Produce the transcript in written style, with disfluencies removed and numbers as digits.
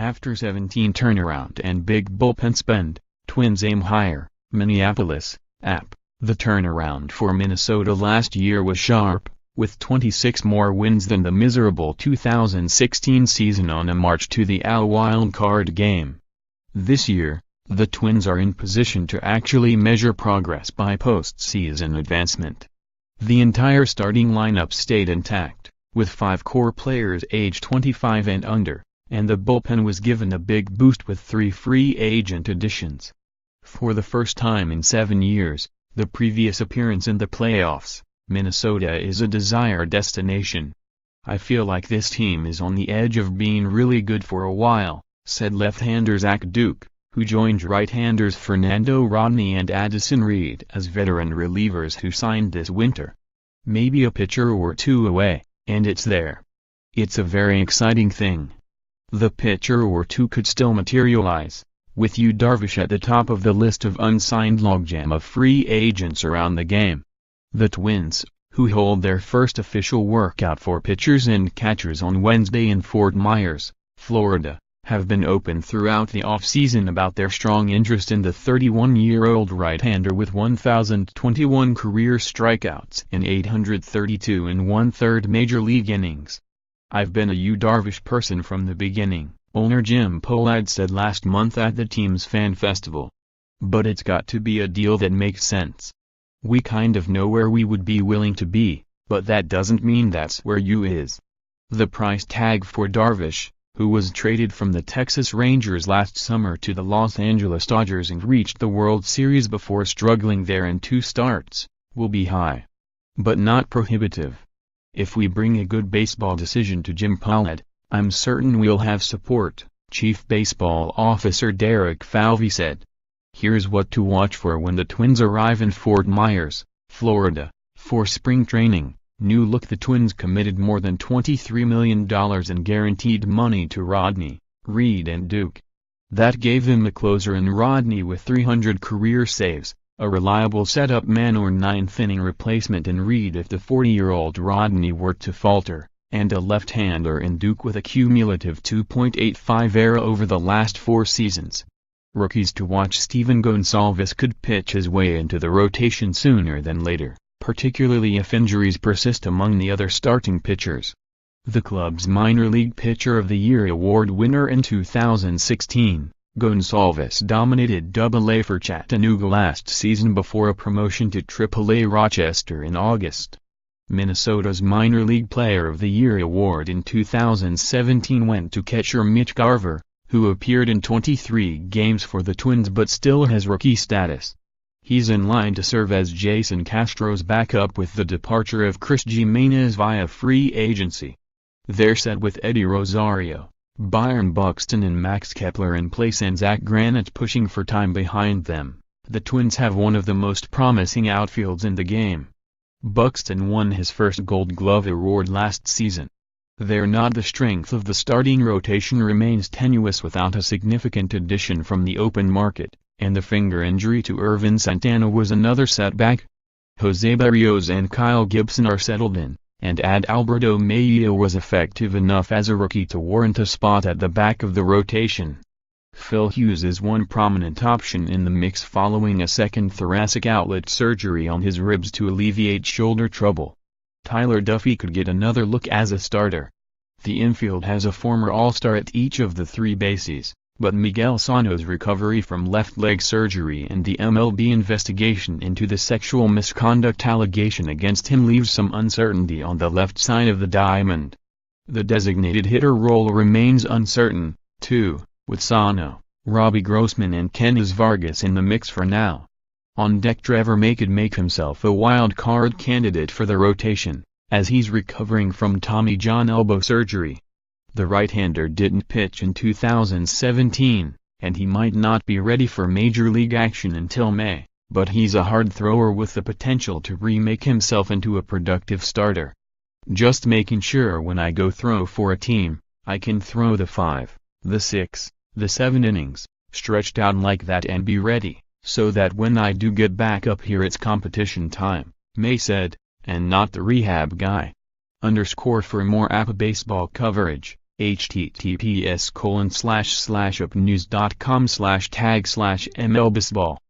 After 17 turnaround and big bullpen spend, Twins aim higher. Minneapolis, App. The turnaround for Minnesota last year was sharp, with 26 more wins than the miserable 2016 season on a march to the AL wildcard game. This year, the Twins are in position to actually measure progress by postseason advancement. The entire starting lineup stayed intact, with 5 core players aged 25 and under, and the bullpen was given a big boost with 3 free agent additions. For the first time in 7 years, the previous appearance in the playoffs, Minnesota is a desired destination. "I feel like this team is on the edge of being really good for a while," said left-hander Zach Duke, who joined right-handers Fernando Rodney and Addison Reed as veteran relievers who signed this winter. "Maybe a pitcher or two away, and it's there. It's a very exciting thing. The pitcher or two could still materialize, with Yu Darvish at the top of the list of unsigned logjam of free agents around the game." The Twins, who hold their first official workout for pitchers and catchers on Wednesday in Fort Myers, Florida, have been open throughout the offseason about their strong interest in the 31-year-old right-hander with 1,021 career strikeouts in 832 1/3 major league innings. "I've been a Yu Darvish person from the beginning," owner Jim Pollard said last month at the team's fan festival. "But it's got to be a deal that makes sense. We kind of know where we would be willing to be, but that doesn't mean that's where Yu is." The price tag for Darvish, who was traded from the Texas Rangers last summer to the Los Angeles Dodgers and reached the World Series before struggling there in 2 starts, will be high. But not prohibitive. "If we bring a good baseball decision to Jim Pollard, I'm certain we'll have support," Chief Baseball Officer Derek Falvey said. Here's what to watch for when the Twins arrive in Fort Myers, Florida, for spring training. New look: the Twins committed more than $23 million in guaranteed money to Rodney, Reed and Duke. That gave them a closer in Rodney with 300 career saves, a reliable setup man or 9th-inning replacement in Reed if the 40-year-old Rodney were to falter, and a left-hander in Duke with a cumulative 2.85 ERA over the last 4 seasons. Rookies to watch: Steven Gonsalves could pitch his way into the rotation sooner than later, particularly if injuries persist among the other starting pitchers. The club's Minor League Pitcher of the Year award winner in 2016, Gonsalves dominated Double-A for Chattanooga last season before a promotion to Triple-A Rochester in August. Minnesota's Minor League Player of the Year award in 2017 went to catcher Mitch Garver, who appeared in 23 games for the Twins but still has rookie status. He's in line to serve as Jason Castro's backup with the departure of Chris Jimenez via free agency. They're set with Eddie Rosario, Byron Buxton and Max Kepler in place and Zach Granite pushing for time behind them. The Twins have one of the most promising outfields in the game. Buxton won his first Gold Glove award last season. They're not. The strength of the starting rotation remains tenuous without a significant addition from the open market, and the finger injury to Irvin Santana was another setback. Jose Barrios and Kyle Gibson are settled in, and Adalberto Mejia was effective enough as a rookie to warrant a spot at the back of the rotation. Phil Hughes is one prominent option in the mix following a second thoracic outlet surgery on his ribs to alleviate shoulder trouble. Tyler Duffey could get another look as a starter. The infield has a former All-Star at each of the 3 bases, but Miguel Sano's recovery from left leg surgery and the MLB investigation into the sexual misconduct allegation against him leaves some uncertainty on the left side of the diamond. The designated hitter role remains uncertain, too, with Sano, Robbie Grossman and Kennys Vargas in the mix for now. On deck: Trevor May could make himself a wild card candidate for the rotation, as he's recovering from Tommy John elbow surgery. The right-hander didn't pitch in 2017, and he might not be ready for major league action until May, but he's a hard thrower with the potential to remake himself into a productive starter. "Just making sure when I go throw for a team, I can throw the 5, the 6, the 7 innings, stretched out like that and be ready, so that when I do get back up here it's competition time," May said, "and not the rehab guy." For more App baseball coverage, https://upnews.com/tag/mlbaseball